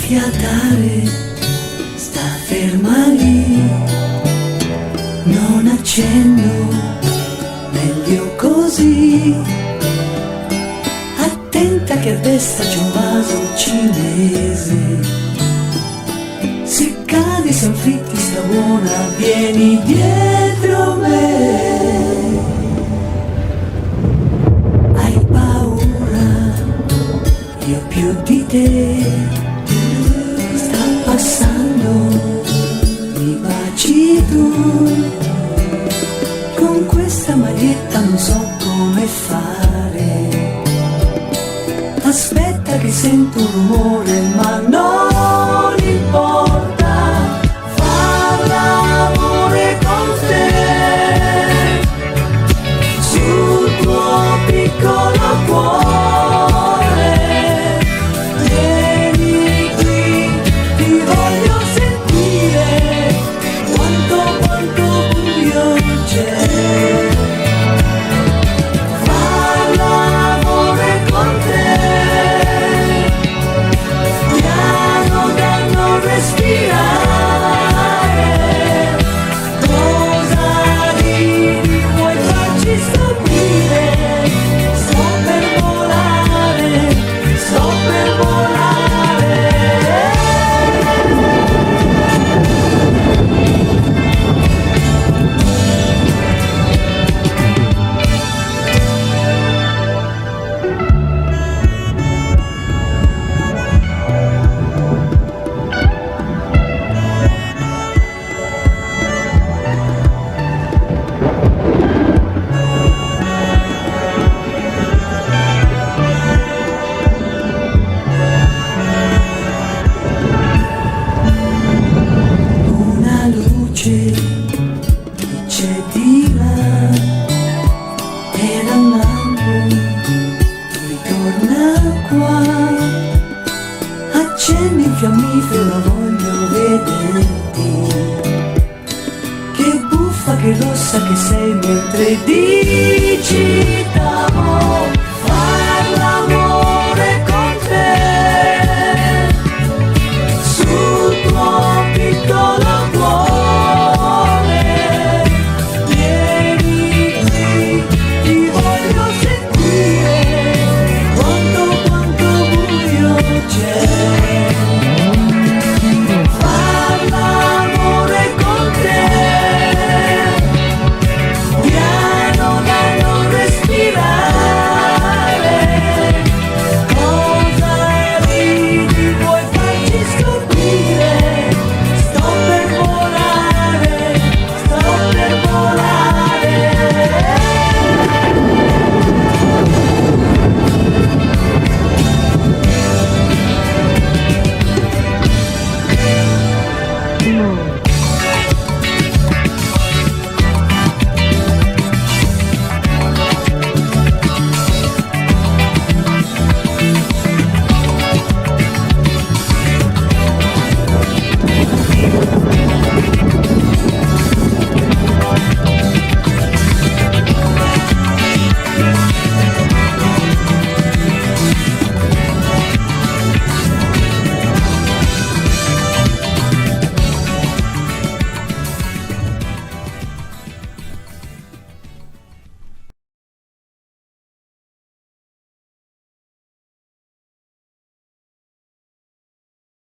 schiattare, sta ferma lì, non accendo, meglio così. Attenta che a destra c'è un vaso cinese, se cadi se afflitti sta buona, vieni dietro me. Hai paura, io più di te, sta passando, mi baci tu, con questa maglietta non so come fare, aspetta che sento un rumore ma non importa, far l'amore con te, sul tuo piccolo cuore, vieni qui, ti voglio sentire, quanto buio c'è. Far l'amore con te, piano da non respirare, cosa ridi, vuoi farci stupire, sto per volare, sto per volare. Una luce che c'è di là, era un lampo, ritorna qua, accendi il fiammifero, voglio vederti, che buffa, che rossa che sei mentre dici t'amo.